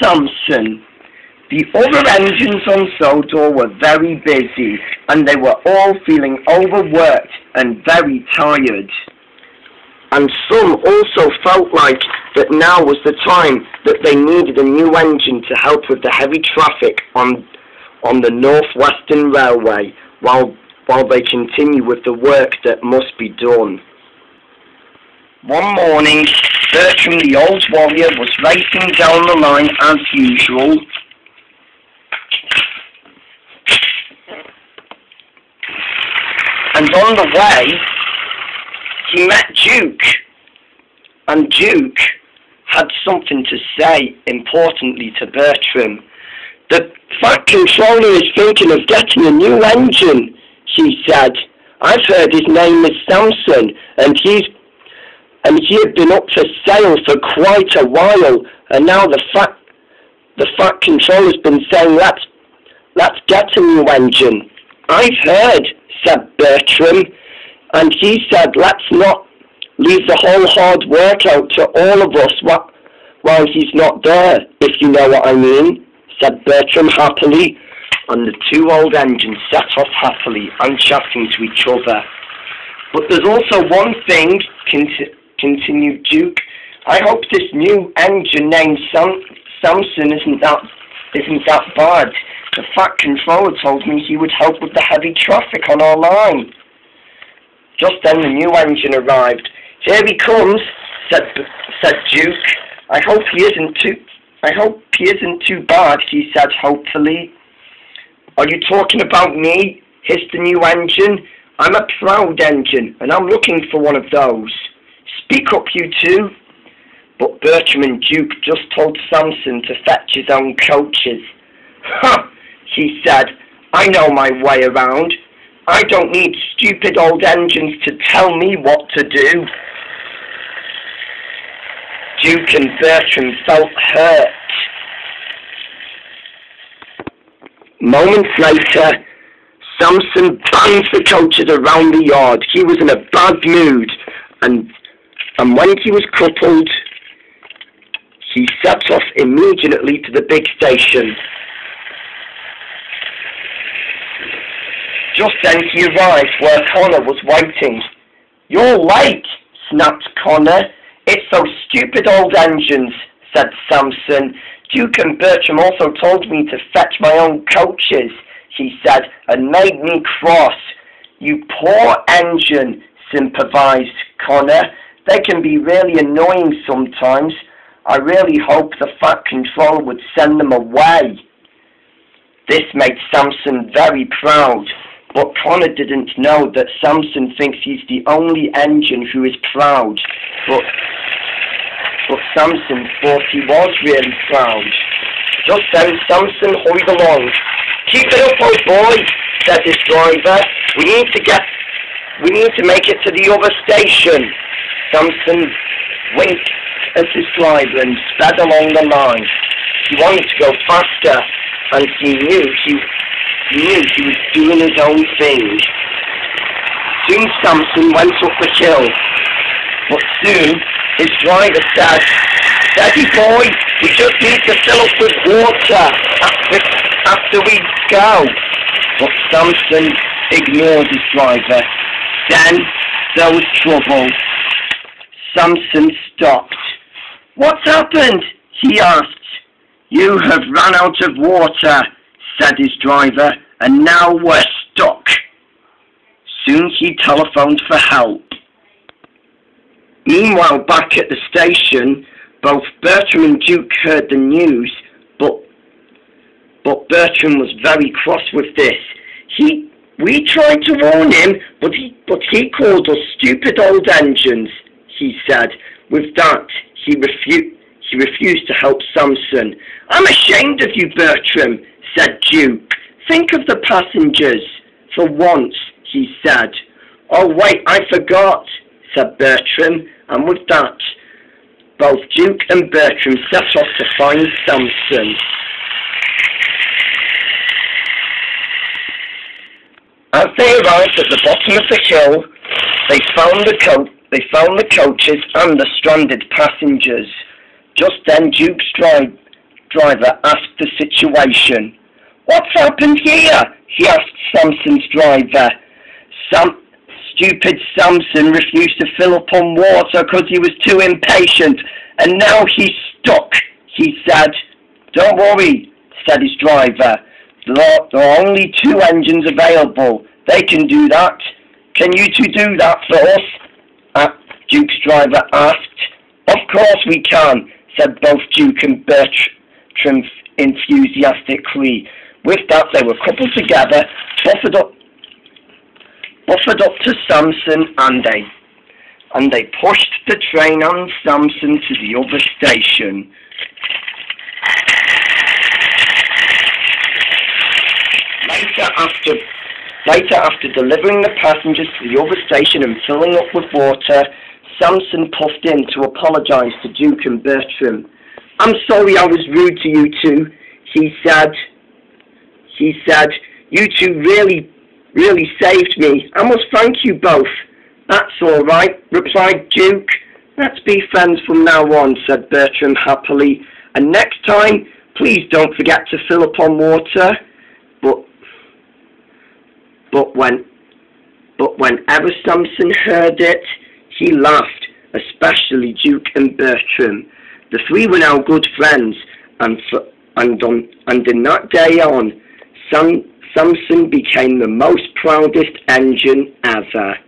Samson. The other engines on Sodor were very busy, and they were all feeling overworked and very tired. And some also felt like that now was the time that they needed a new engine to help with the heavy traffic on the Northwestern Railway while they continue with the work that must be done. One morning, Bertram the old warrior was racing down the line as usual. And on the way, he met Duke. And Duke had something to say importantly to Bertram. "The Fat Controller is thinking of getting a new engine," he said. "I've heard his name is Samson, and he had been up for sale for quite a while, and now the Fat Controller's been saying, let's get a new engine." "I've heard," said Bertram, and he said, "Let's not leave the whole hard work out to all of us while he's not there, if you know what I mean," said Bertram happily, and the two old engines set off happily and chatting to each other. "But there's also one thing," continued Duke. "I hope this new engine named Samson isn't that bad. The Fat Controller told me he would help with the heavy traffic on our line." Just then the new engine arrived. "Here he comes," said Duke. I hope he isn't too bad," he said hopefully. "Are you talking about me?" hissed the new engine. "I'm a proud engine, and I'm looking for one of those. Speak up, you two." But Bertram and Duke just told Samson to fetch his own coaches. "Huh," he said, "I know my way around. I don't need stupid old engines to tell me what to do." Duke and Bertram felt hurt. Moments later, Samson banged the coaches around the yard. He was in a bad mood, and when he was crippled, he set off immediately to the big station. Just then he arrived where Connor was waiting. "You're late," snapped Connor. "It's those stupid old engines," said Samson. "Duke and Bertram also told me to fetch my own coaches," he said, "and made me cross." "You poor engine," sympathized Connor. "They can be really annoying sometimes. I really hope the Fat Controller would send them away." This made Samson very proud, but Connor didn't know that Samson thinks he's the only engine who is proud. But Samson thought he was really proud. Just then Samson hurried along. "Keep it up, old boy," said his driver. We need to make it to the other station." Samson winked at his driver and sped along the line. He wanted to go faster, and he knew he was doing his own thing. Soon Samson went up the hill, but soon his driver said, "Steady boy, we just need to fill up with water after we go." But Samson ignored his driver. Then there was trouble. Samson stopped. "What's happened?" he asked. "You have run out of water," said his driver, "and now we're stuck." Soon he telephoned for help. Meanwhile, back at the station, both Bertram and Duke heard the news, but Bertram was very cross with this. We tried to warn him, but he called us stupid old engines," he said. With that, he refused to help Samson. "I'm ashamed of you, Bertram," said Duke. "Think of the passengers for once," he said. "Oh wait, I forgot," said Bertram, and with that, both Duke and Bertram set off to find Samson. As they arrived at the bottom of the hill, they found the coaches and the stranded passengers. Just then Duke's driver asked the situation. "What's happened here?" he asked Samson's driver. Stupid Samson refused to fill up on water because he was too impatient, and now he's stuck, he said. "Don't worry," said his driver. "There are only 2 engines available. They can do that. Can you 2 do that for us?" Duke's driver asked. "Of course we can," said both Duke and Bertram enthusiastically. With that, they were coupled together, buffered up to Samson, and they pushed the train and Samson to the other station. Later, after delivering the passengers to the other station and filling up with water, Samson puffed in to apologize to Duke and Bertram. "I'm sorry I was rude to you 2, he said. "You 2 really saved me. I must thank you both." "That's all right," replied Duke. "Let's be friends from now on," said Bertram happily. "And next time, please don't forget to fill up on water." But whenever Samson heard it, he laughed, especially Duke and Bertram. The 3 were now good friends, and in that day on, Samson became the most proudest engine ever.